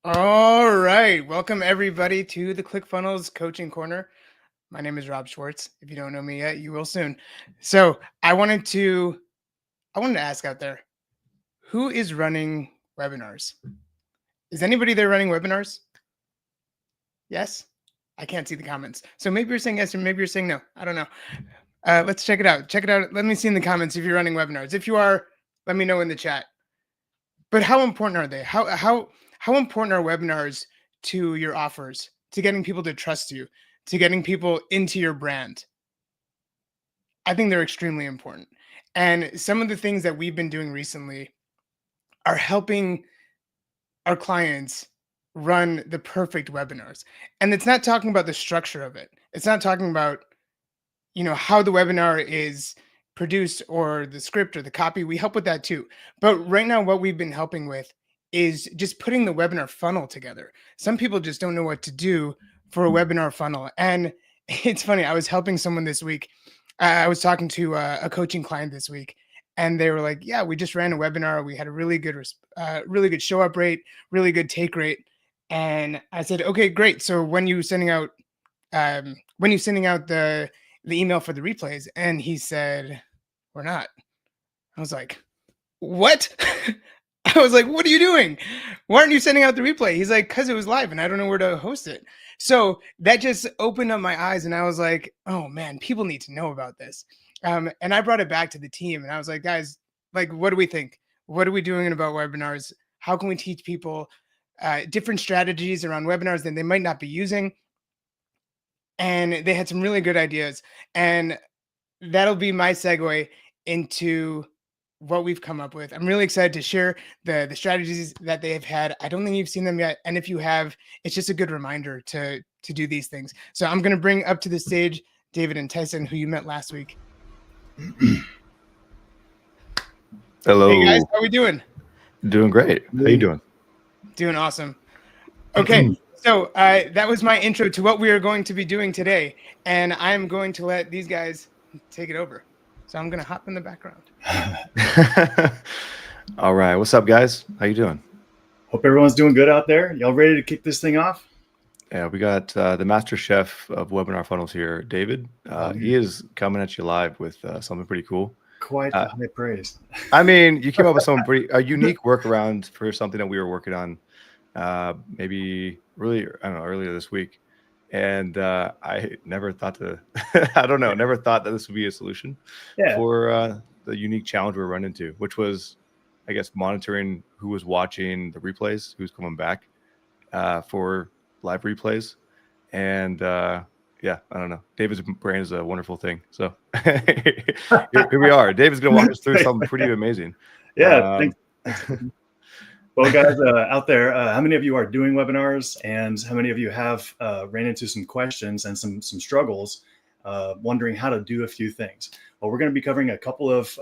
All right. Welcome everybody to the ClickFunnels Coaching Corner. My name is Rob Schwartz. If you don't know me yet, you will soon. So I wanted to ask out there, who is running webinars? Is anybody there running webinars? Yes? I can't see the comments. So maybe you're saying yes or maybe you're saying no. I don't know. Let's check it out. Check it out. Let me see in the comments if you're running webinars. If you are, let me know in the chat. But how important are they? How important are webinars to your offers, to getting people to trust you, to getting people into your brand? I think they're extremely important. And some of the things that we've been doing recently are helping our clients run the perfect webinars. And it's not talking about the structure of it. It's not talking about, how the webinar is produced or the script or the copy. We help with that too. But right now, what we've been helping with is just putting the webinar funnel together. Some people just don't know what to do for a webinar funnel. And it's funny, I was helping someone this week. I was talking to a coaching client this week, and they were like, "Yeah, we just ran a webinar. We had a really good show up rate, really good take rate." And I said, "Okay, great. So when you sending out the email for the replays?" And he said, "We're not." I was like, "What?" I was like, "What are you doing? Why aren't you sending out the replay?" He's like, "Because it was live and I don't know where to host it." So that just opened up my eyes, and I was like, "Oh man, people need to know about this." And I brought it back to the team, and I was like, "Guys, like, what do we think? What are we doing about webinars? How can we teach people different strategies around webinars that they might not be using?" And they had some really good ideas, and that'll be my segue into what we've come up with. I'm really excited to share the strategies that they have had. I don't think you've seen them yet, and if you have, it's just a good reminder to do these things. So I'm going to bring up to the stage David and Tyson, who you met last week. Hello. Hey guys, how we doing? Doing great. How you doing? Doing awesome. Okay, so that was my intro to what we are going to be doing today, and I'm going to let these guys take it over. So I'm going to hop in the background. All right. What's up, guys? How you doing? Hope everyone's doing good out there. Y'all ready to kick this thing off? Yeah, we got the master chef of webinar funnels here, David. He is coming at you live with something pretty cool. Quite high praise. I mean, you came up with some pretty unique workaround for something that we were working on maybe really, I don't know, earlier this week. And I never thought to, never thought that this would be a solution for the unique challenge we're running into, which was, I guess, monitoring who was watching the replays, who's coming back for live replays. And yeah, I don't know. David's brain is a wonderful thing. So here we are. David's going to walk us through something pretty amazing. Yeah. Thanks. Well, guys out there, how many of you are doing webinars, and how many of you have ran into some questions and some struggles wondering how to do a few things? Well, we're going to be covering a couple of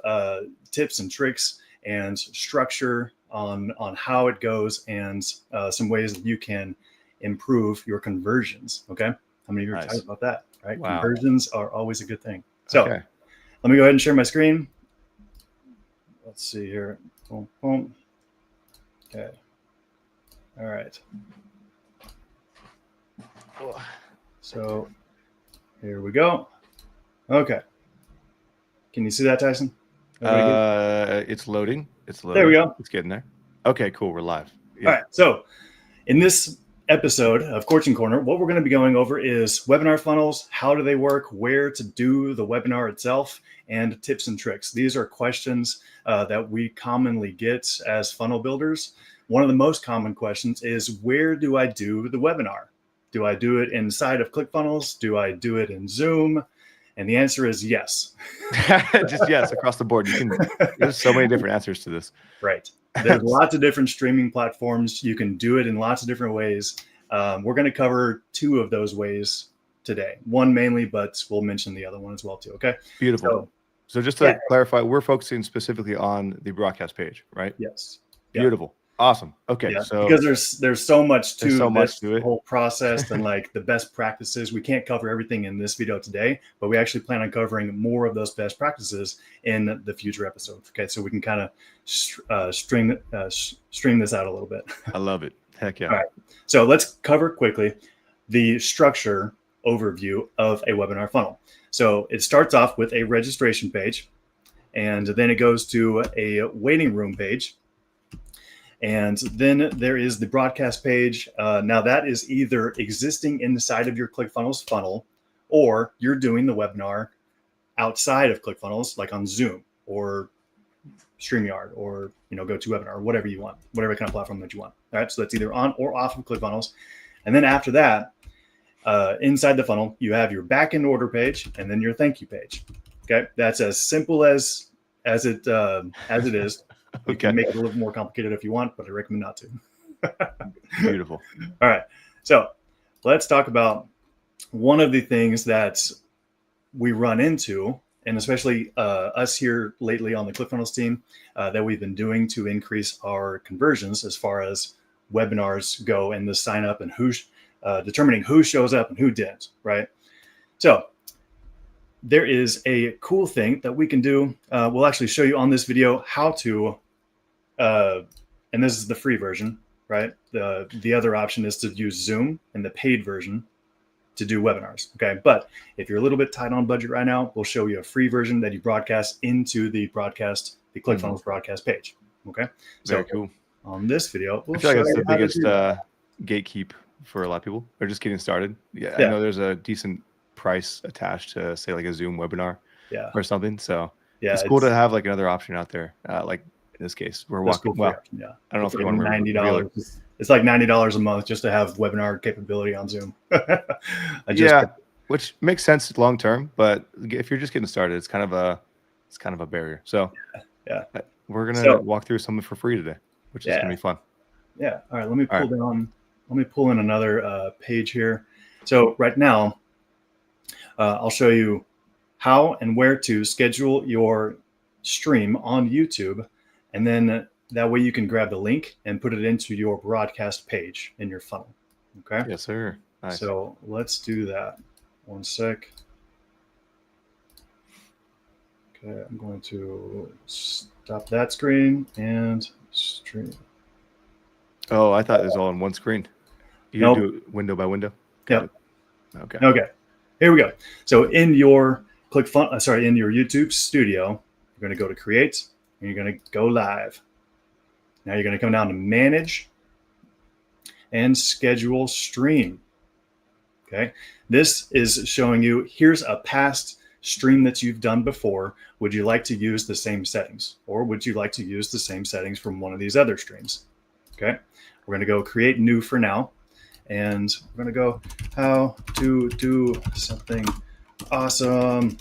tips and tricks and structure on how it goes, and some ways that you can improve your conversions. Okay. How many of you are excited about that? Right. Wow. Conversions are always a good thing. So let me go ahead and share my screen. Let's see here. Boom, boom. Okay. All right. So here we go. Okay. Can you see that, Tyson? It's loading. It's loading. There we go. It's getting there. Okay, cool. We're live. Yeah. All right. So in this episode of Coaching Corner, what we're going to be going over is webinar funnels. How do they work? Where to do the webinar itself, and tips and tricks. These are questions that we commonly get as funnel builders. One of the most common questions is, where do I do the webinar? Do I do it inside of ClickFunnels? Do I do it in Zoom? And the answer is yes. Just yes, across the board. There's so many different answers to this. Right. There's lots of different streaming platforms. You can do it in lots of different ways. We're going to cover two of those ways today. One mainly, but we'll mention the other one as well too. Okay. Beautiful. So just to clarify, we're focusing specifically on the broadcast page, right? Yes. Beautiful. Awesome. Okay. Yeah, so because there's so much to it. Whole process and like the best practices. We can't cover everything in this video today, but we actually plan on covering more of those best practices in the future episodes. Okay. So we can kind of stream this out a little bit. I love it. Heck yeah. All right. So let's cover quickly the structure overview of a webinar funnel. So it starts off with a registration page, and then it goes to a waiting room page. And then there is the broadcast page. Now that is either existing inside of your ClickFunnels funnel, or you're doing the webinar outside of ClickFunnels, like on Zoom or StreamYard or GoToWebinar or whatever you want, whatever kind of platform that you want. All right, so that's either on or off of ClickFunnels. And then after that, inside the funnel, you have your back-end order page and then your thank you page. Okay, that's as simple as it is. You Okay. can make it a little more complicated if you want, but I recommend not to. Beautiful. All right, so let's talk about one of the things that we run into, and especially us here lately on the ClickFunnels team, that we've been doing to increase our conversions as far as webinars go and the sign up and determining who shows up and who didn't, right? So there is a cool thing that we can do. We'll actually show you on this video how to, and this is the free version, right? The other option is to use Zoom and the paid version to do webinars. Okay. But if you're a little bit tight on budget right now, we'll show you a free version that you broadcast into the ClickFunnels broadcast page. Okay. Very So cool. on this video, I feel like it's the biggest gatekeep for a lot of people. They're just getting started. Yeah. I know there's a decent price attached to, say, like a Zoom webinar or something. So it's cool to have like another option out there. Like in this case, we're walking. Cool. Well, yeah. I don't know if you want to $90. It's like $90 a month just to have webinar capability on Zoom. Which makes sense long term, but if you're just getting started, it's kind of a barrier. So we're gonna walk through something for free today, which is gonna be fun. Yeah. All right. Let me pull in another page here. So right now, I'll show you how and where to schedule your stream on YouTube, and then that way you can grab the link and put it into your broadcast page in your funnel. Okay. Yes, sir. Nice. So let's do that. One sec. Okay, I'm going to stop that screen and stream. Oh, I thought it was all on one screen. You can do it window by window. Yep. Okay. Okay. Here we go. So in your in your YouTube studio, you're going to go to create and you're going to go live. Now you're going to come down to manage and schedule stream. Okay. This is showing you, here's a past stream that you've done before. Would you like to use the same settings, or would you like to use the same settings from one of these other streams? Okay. We're going to go create new for now. And we're going to go how to do something awesome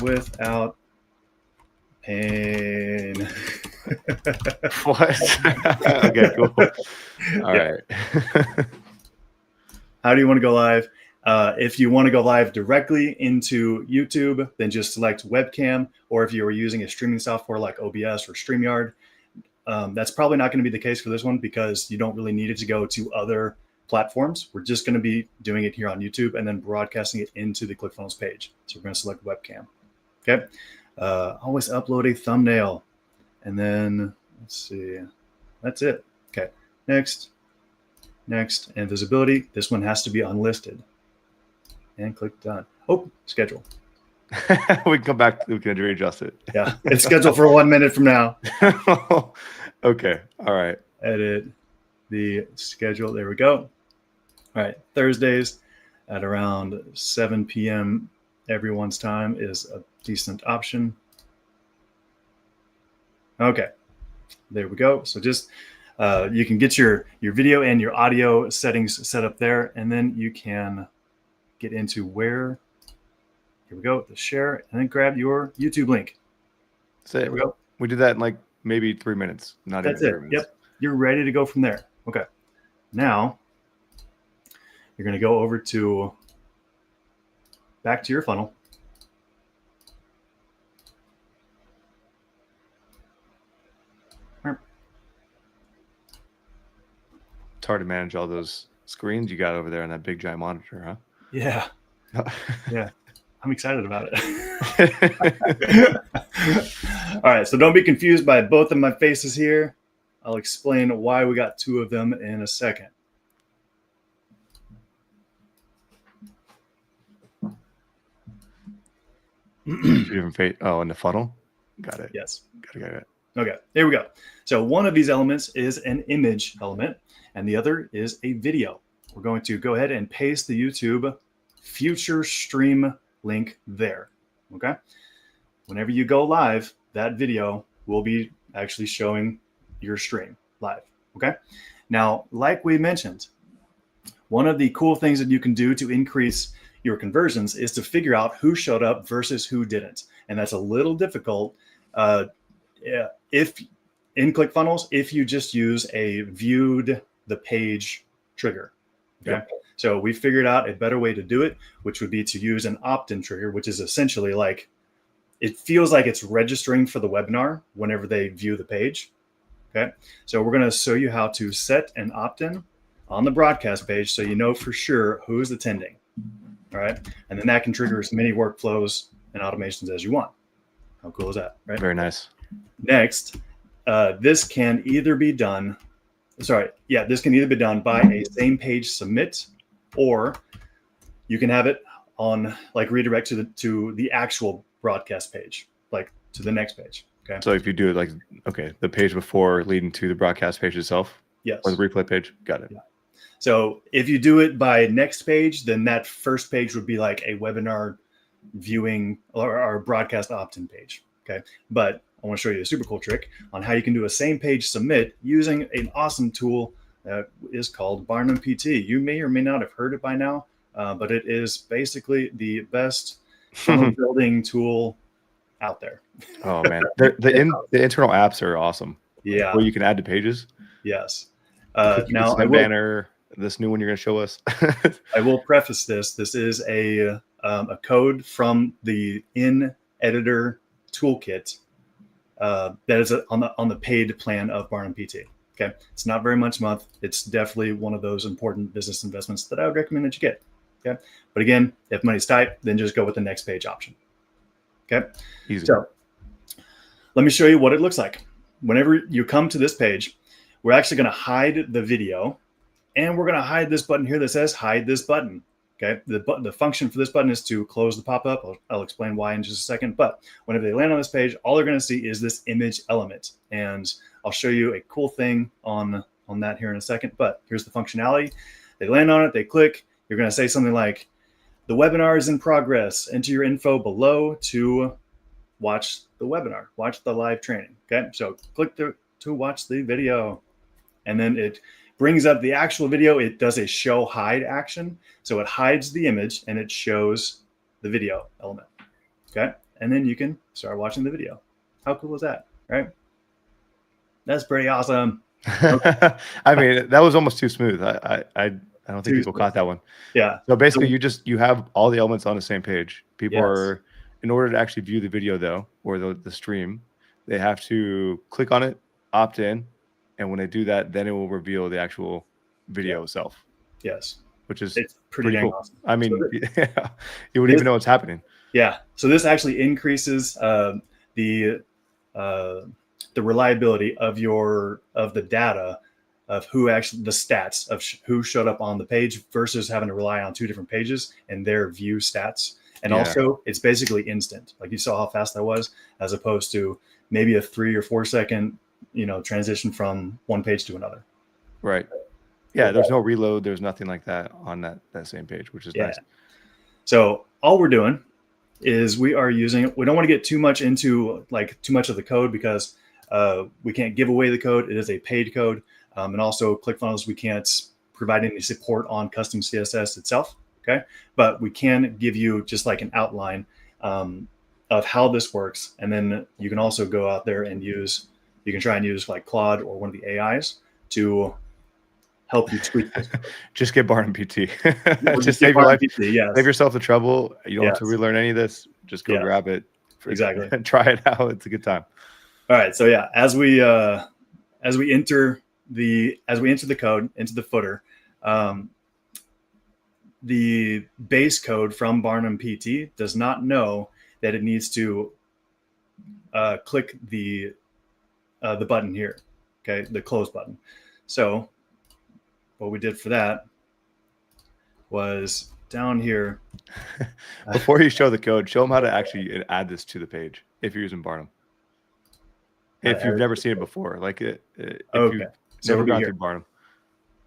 without pain. What? Okay, cool. All right. How do you want to go live? If you want to go live directly into YouTube, then just select webcam. Or if you were using a streaming software like OBS or StreamYard, that's probably not going to be the case for this one because you don't really need it to go to other platforms. We're just going to be doing it here on YouTube and then broadcasting it into the ClickFunnels page. So we're going to select webcam. Okay. Always upload a thumbnail. And then let's see. That's it. Okay. Next. And visibility. This one has to be unlisted. And click done. Oh, schedule. We can come back. We can readjust it. Yeah. It's scheduled for 1 minute from now. Okay. All right. Edit the schedule. There we go. All right. Thursdays at around 7 p.m. everyone's time is a decent option. Okay. There we go. So just you can get your video and your audio settings set up there, and then you can get into where, here we go, the share, and then grab your YouTube link. That's it. There we go. We did that in like maybe 3 minutes. That's it. 3 minutes. Yep. You're ready to go from there. Okay. Now you're going to go over to back to your funnel. It's hard to manage all those screens you got over there on that big giant monitor, huh? Yeah. Yeah. I'm excited about it. All right. So don't be confused by both of my faces here I'll explain why we got 2 of them in a second. Two different in the funnel. Got it. Yes. Got it. Okay, here we go. So one of these elements is an image element, and the other is a video. We're going to go ahead and paste the YouTube future stream link there. Okay. Whenever you go live, that video will be actually showing your stream live. Okay. Now, like we mentioned, one of the cool things that you can do to increase your conversions is to figure out who showed up versus who didn't. And that's a little difficult if in ClickFunnels, if you just use a viewed the page trigger. Okay. Yep. So we figured out a better way to do it, which would be to use an opt-in trigger, which is essentially like, it feels like it's registering for the webinar whenever they view the page. Okay. So we're going to show you how to set an opt-in on the broadcast page so you know for sure who's attending. All right. And then that can trigger as many workflows and automations as you want. How cool is that? Right. Very nice. Next, this can either be done. This can either be done by a same page submit, or you can have it on like redirect to the actual broadcast page, like to the next page. Okay. So if you do it like, the page before leading to the broadcast page itself, yes, or the replay page. Got it. Yeah. So if you do it by next page, then that first page would be like a webinar viewing or broadcast opt-in page. Okay. But I want to show you a super cool trick on how you can do a same page submit using an awesome tool that is called Barnum PT. You may or may not have heard it by now, but it is basically the best funnel building tool out there. Oh man, the internal apps are awesome. Yeah. Where you can add to pages. Yes. Now banner, this new one you're going to show us. I will preface this. This is a code from the in editor toolkit that is on the paid plan of Barnum PT. Okay, it's not very much a month. It's definitely one of those important business investments that I would recommend that you get. Okay, but again, if money's tight, then just go with the next page option. Okay, easy. So let me show you what it looks like. Whenever you come to this page, we're actually going to hide the video, and we're going to hide this button here that says hide this button. Okay, the function for this button is to close the pop-up. I'll explain why in just a second. But whenever they land on this page, all they're going to see is this image element. And I'll show you a cool thing on that here in a second. But here's the functionality. They land on it, they click. You're going to say something like, the webinar is in progress. Enter your info below to watch the webinar, watch the live training. Okay, so click to watch the video. And then it brings up the actual video. It does a show hide action. So it hides the image and it shows the video element. Okay. And then you can start watching the video. How cool is that? Right. That's pretty awesome. I mean, that was almost too smooth. I don't think people caught that one. Yeah. So basically you have all the elements on the same page. People Yes. are, in order to actually view the video though, or the stream, they have to click on it, opt in. And when they do that, then it will reveal the actual video itself. Yes. Which is it's pretty dang cool. awesome. I mean, So you wouldn't even know what's happening. Yeah. So this actually increases the reliability of the data of who actually, the stats of who showed up on the page versus having to rely on 2 different pages and their view stats. And also it's basically instant. Like you saw how fast that was, as opposed to maybe a 3 or 4 second, transition from one page to another. Right. Yeah. There's no reload. There's nothing like that on that same page, which is nice. So all we're doing is we don't want to get too much into too much of the code because we can't give away the code. It is a paid code. And also ClickFunnels, we can't provide any support on custom CSS itself. Okay. But we can give you just like an outline of how this works. And then you can also go out there and you can try and use like Claude or one of the AIs to help you tweak this. Just get Barnum PT. Just save your life. PT, yes. Save yourself the trouble. You don't have to relearn any of this. Just go grab it. Exactly. And try it out. It's a good time. All right. So yeah, as we enter the code into the footer, the base code from Barnum PT does not know that it needs to click the button here. okay, the close button. So what we did for that was down here. Before you show the code, show them how to actually add this to the page if you're using Barnum. If you've never seen it before, like if Okay. you've So never it'll be gone here. through Barnum.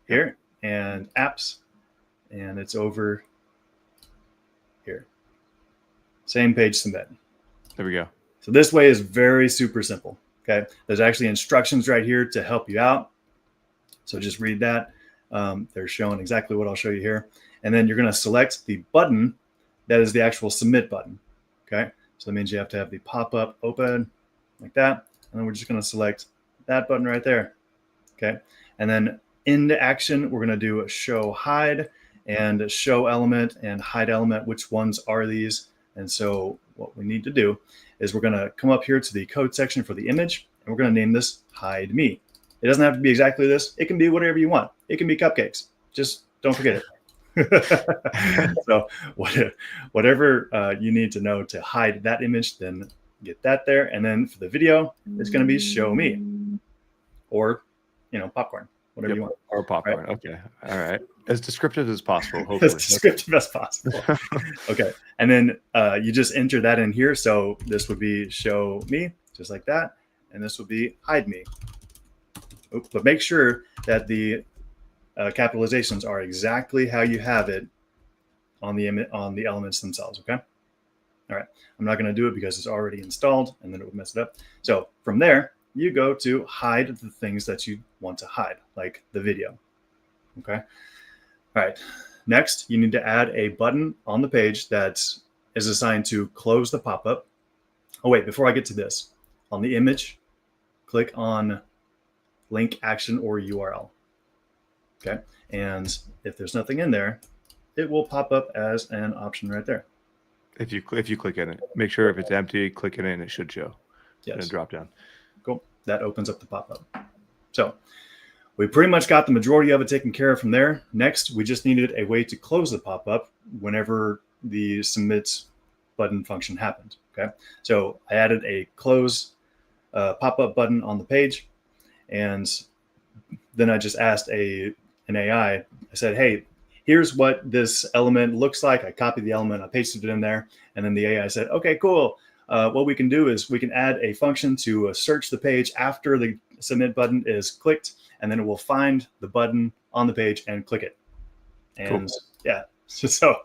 Here and apps, and it's over here. Same page, submit. There we go. So this way is very super simple. Okay. There's actually instructions right here to help you out. So just read that. They're showing exactly what I'll show you here. And then you're going to select the button that is the actual submit button. Okay. So that means you have to have the pop-up open like that. And then we're just going to select that button right there. Okay. And then into action, we're going to do a show hide and show element and hide element. Which ones are these? And so what we need to do is we're going to come up here to the code section for the image, and we're going to name this hide me. It doesn't have to be exactly this. It can be whatever you want. It can be cupcakes. Just don't forget it. So whatever you need to know to hide that image, then get that there. And then for the video, it's going to be show me, or popcorn, whatever you want. Or popcorn. Right? Okay. All right. As descriptive as possible. Hopefully. As descriptive as possible. Okay. And then you just enter that in here. So this would be show me, just like that. And this would be hide me. But make sure that the capitalizations are exactly how you have it on the elements themselves. Okay. All right. I'm not going to do it because it's already installed, and then it would mess it up. So from there, you go to hide the things that you want to hide, like the video. Okay. All right. Next, you need to add a button on the page that is assigned to close the pop-up. Oh, wait, before I get to this, on the image, click on link action or URL. Okay. And if there's nothing in there, it will pop up as an option right there. If you click in it, make sure if it's empty, click in it and it should show. Yes. And drop down. Cool. That opens up the pop-up. So we pretty much got the majority of it taken care of from there. Next, we just needed a way to close the pop-up whenever the submit button function happened. Okay. So I added a close pop-up button on the page. And then I just asked an AI, I said, hey, here's what this element looks like. I copied the element, I pasted it in there. And then the AI said, okay, cool. What we can do is we can add a function to search the page after the submit button is clicked, and then it will find the button on the page and click it. And cool. Yeah, so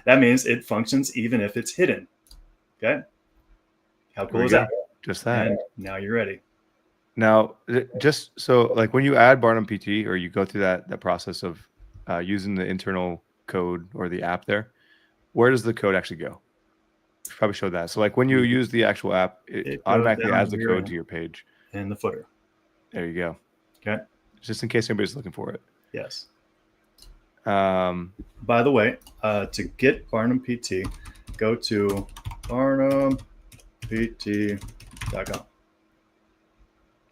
that means it functions even if it's hidden. Okay. How cool is that? Just that. And now you're ready. Now, just so like when you add Barnum PT or you go through that process of using the internal code or the app there, where does the code actually go? Probably show that. So like when you use the actual app, it automatically adds the code to your page. In the footer. There you go. Okay. Just in case anybody's looking for it. Yes. By the way, to get Barnum PT, go to barnumpt.com.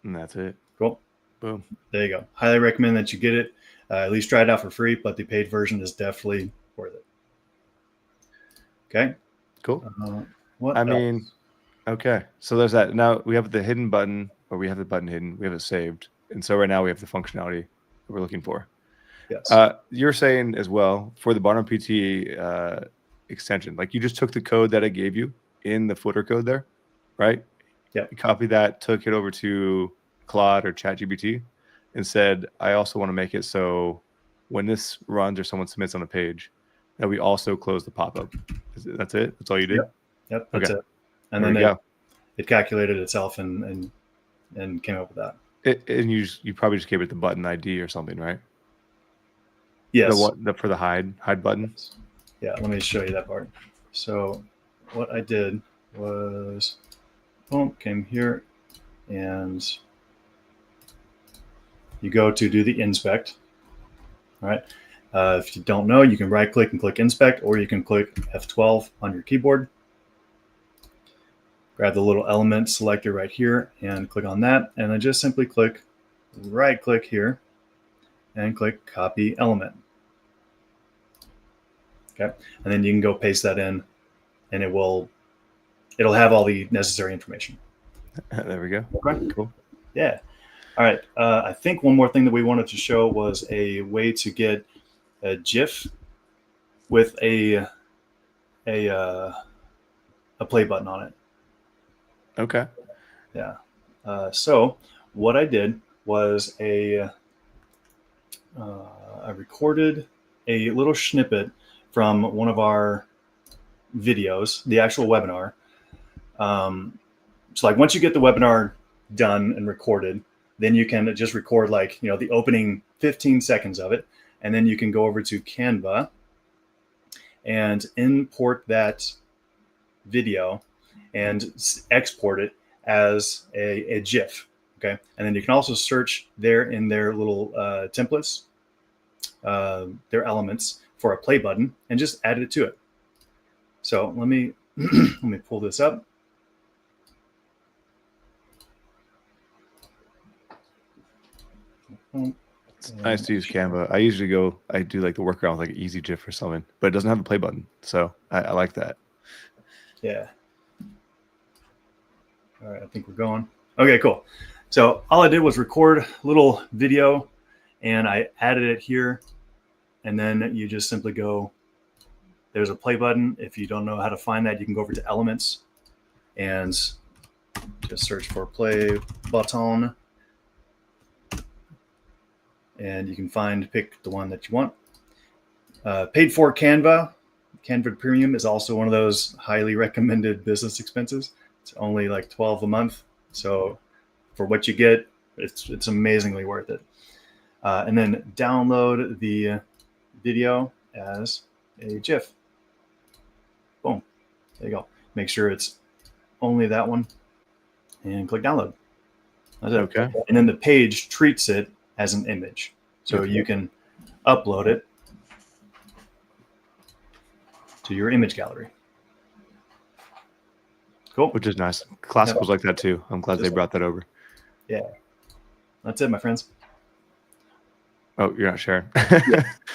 And that's it. Cool. Boom. There you go. Highly recommend that you get it. At least try it out for free, but the paid version is definitely worth it. Okay. Cool. What else? Okay. So there's that. Now we have the hidden button, or we have the button hidden. We have it saved. And so right now we have the functionality that we're looking for. Yes. You're saying as well for the Barnum PT extension, like you just took the code that I gave you in the footer code there, right? Yeah. You copied that, took it over to Claude or ChatGPT and said, I also want to make it so when this runs or someone submits on a page, that we also close the pop-up. That's it? That's all you did? Yep. That's it. And there then it calculated itself and came up with that. And you probably just gave it the button ID or something, right? Yes. For the hide button? Yeah, let me show you that part. So what I did was, boom, came here, and you go to do the inspect. All right. If you don't know, you can right click and click inspect, or you can click F12 on your keyboard. Grab the little element selector right here and click on that. And then just simply right click here and click copy element. Okay. And then you can go paste that in, and it'll have all the necessary information. There we go. Okay. Cool. Yeah. All right. I think one more thing that we wanted to show was a way to get a GIF with a play button on it. Okay. Yeah. So what I did was I recorded a little snippet from one of our videos, the actual webinar. So like once you get the webinar done and recorded, then you can just record like, the opening 15 seconds of it. And then you can go over to Canva and import that video and export it as a GIF. Okay. And then you can also search there in their little templates, their elements for a play button, and just add it to it. So let me let me pull this up. It's nice to use Canva. I usually do like the workaround with like an easy GIF or something, but it doesn't have the play button. So I like that. Yeah. All right, I think we're going. Okay, cool. So all I did was record a little video and I added it here. And then you just simply go, there's a play button. If you don't know how to find that, you can go over to Elements and just search for play button. And you can pick the one that you want. Paid for Canva. Canva Premium is also one of those highly recommended business expenses. It's only like $12 a month. So for what you get, it's amazingly worth it. And then download the video as a GIF. Boom. There you go. Make sure it's only that one and click download. That's it. Okay. And then the page treats it as an image. So you can upload it to your image gallery. Cool. Which is nice. Classicals like that too. I'm glad they brought that over. Yeah. That's it, my friends. Oh, you're not sharing.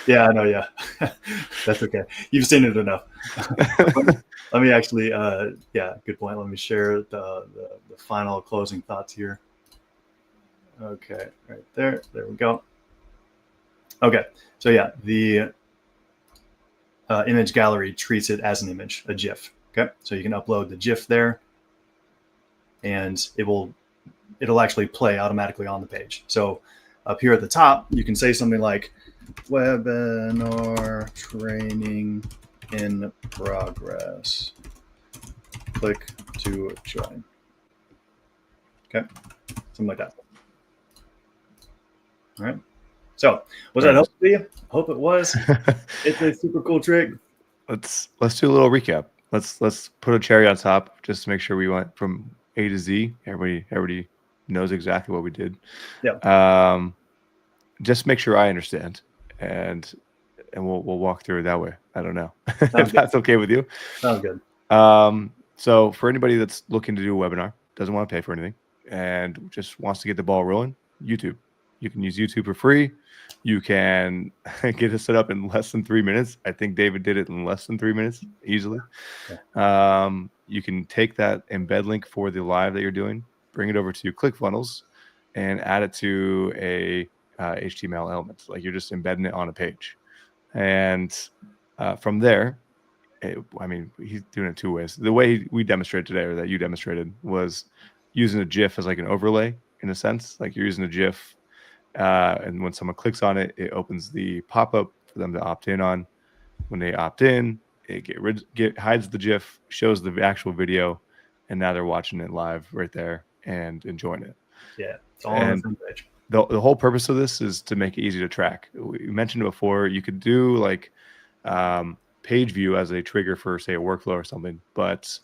Yeah, I know. Yeah. That's okay. You've seen it enough. Let me actually, good point. Let me share the final closing thoughts here. Okay, right there. There we go. Okay, so yeah, the image gallery treats it as an image, a GIF. Okay, so you can upload the GIF there, and it'll actually play automatically on the page. So up here at the top, you can say something like webinar training in progress. Click to join. Okay, something like that. All right. So was that helpful to you? Hope it was. It's a super cool trick. Let's do a little recap. Let's put a cherry on top just to make sure we went from A to Z. Everybody knows exactly what we did. Yeah. Just make sure I understand, and we'll walk through it that way. I don't know if that's okay with you. Sounds good. So for anybody that's looking to do a webinar, doesn't want to pay for anything, and just wants to get the ball rolling, YouTube. You can use YouTube for free. You can get it set up in less than 3 minutes. I think David did it in less than 3 minutes, easily. Yeah. You can take that embed link for the live that you're doing, bring it over to ClickFunnels, and add it to a HTML element. Like you're just embedding it on a page. And from there, he's doing it two ways. The way we demonstrated today, or that you demonstrated, was using a GIF as like an overlay, in a sense. Like you're using a GIF, and when someone clicks on it, it opens the pop-up for them to opt in on. When they opt in, it hides the GIF, shows the actual video, and now they're watching it live right there and enjoying it. Yeah, it's all on the same page. The whole purpose of this is to make it easy to track. We mentioned before, you could do like page view as a trigger for, say, a workflow or something, but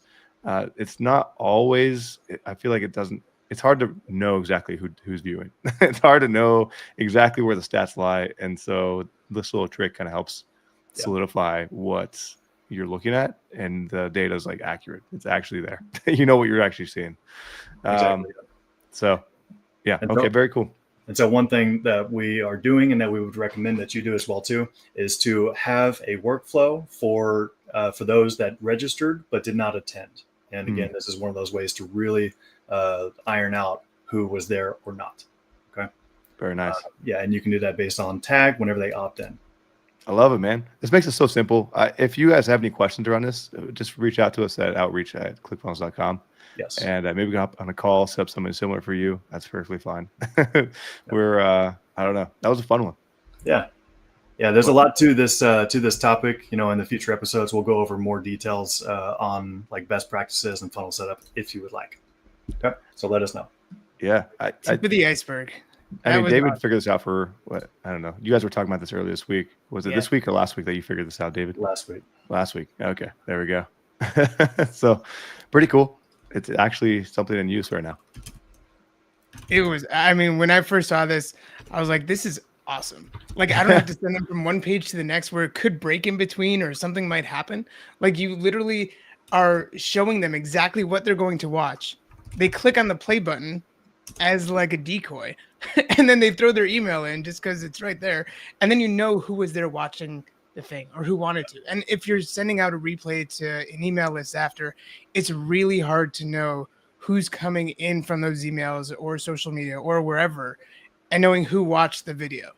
it's not always. I feel like it's hard to know exactly who's viewing. It's hard to know exactly where the stats lie, and so this little trick kind of helps solidify what you're looking at, and the data is like accurate. It's actually there. You know what you're actually seeing. Exactly. So yeah, okay, very cool. And so one thing that we are doing, and that we would recommend that you do as well too, is to have a workflow for those that registered but did not attend. And again, this is one of those ways to really iron out who was there or not. Very nice. Yeah, and you can do that based on tag whenever they opt in. I love it, man. This makes it so simple. If you guys have any questions around this, just reach out to us at outreach@clickfunnels.com. Yes. And maybe we can hop on a call, set up something similar for you. That's perfectly fine. We're, I don't know. That was a fun one. Yeah. Yeah. There's a lot to this topic. In the future episodes, we'll go over more details on like best practices and funnel setup if you would like. Okay. So let us know. Yeah. Tip of the iceberg. I mean, David figured this out for what? I don't know. You guys were talking about this earlier this week. Was it this week or last week that you figured this out, David? Last week. Last week. Okay. There we go. So pretty cool. It's actually something in use right now. It was, I mean, when I first saw this, I was like, this is awesome. Like, I don't have to send them from one page to the next where it could break in between or something might happen. Like, you literally are showing them exactly what they're going to watch. They click on the play button as like a decoy, and then they throw their email in just because it's right there. And then you know who was there watching the thing or who wanted to. And if you're sending out a replay to an email list after, it's really hard to know who's coming in from those emails or social media or wherever, and knowing who watched the video.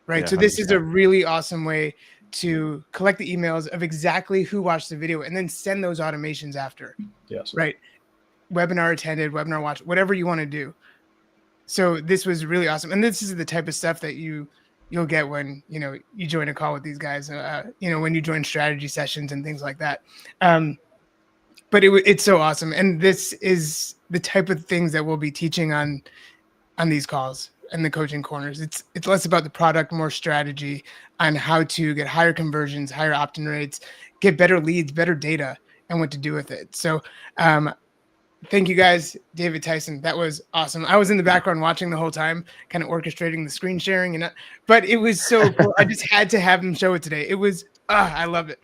Right. Yeah, so this 100%. is a really awesome way to collect the emails of exactly who watched the video and then send those automations after. Yes. Right. Webinar attended, webinar watched, whatever you want to do. So this was really awesome. And this is the type of stuff that you'll get when, you join a call with these guys, when you join strategy sessions and things like that. But it's so awesome. And this is the type of things that we'll be teaching on these calls and the coaching corners. It's less about the product, more strategy on how to get higher conversions, higher opt-in rates, get better leads, better data, and what to do with it. So, thank you guys, David, Tyson. That was awesome. I was in the background watching the whole time, kind of orchestrating the screen sharing, but it was so cool. I just had to have them show it today. It was, I love it.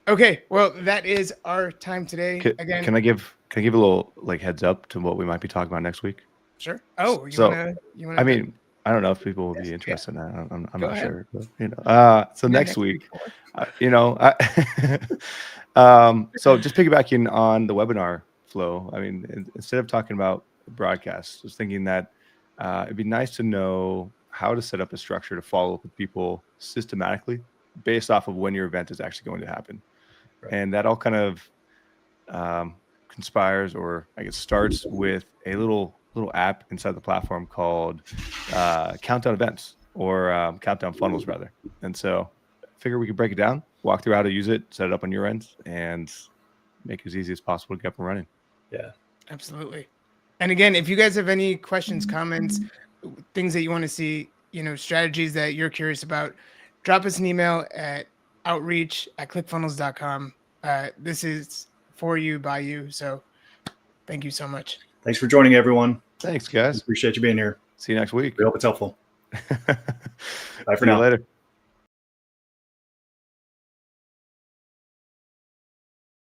Okay, well, that is our time today. Again, can I give a little like heads up to what we might be talking about next week? Sure. Oh, you want? I mean, I don't know if people will be interested in that. I'm not ahead. sure, but so next week, so just piggybacking on the webinar flow. I mean, instead of talking about broadcasts, I was thinking that it'd be nice to know how to set up a structure to follow up with people systematically based off of when your event is actually going to happen. Right. And that all kind of conspires, or I guess starts with a little app inside the platform called Countdown Events, or Countdown Funnels rather. And so I figure we could break it down, walk through how to use it, set it up on your end, and make it as easy as possible to get up and running. Yeah, absolutely. And again, if you guys have any questions, comments, things that you want to see, strategies that you're curious about, drop us an email at outreach@clickfunnels.com. This is for you, by you. So thank you so much. Thanks for joining, everyone. Thanks, guys. Appreciate you being here. See you next week. We hope it's helpful. Bye for See now. you later.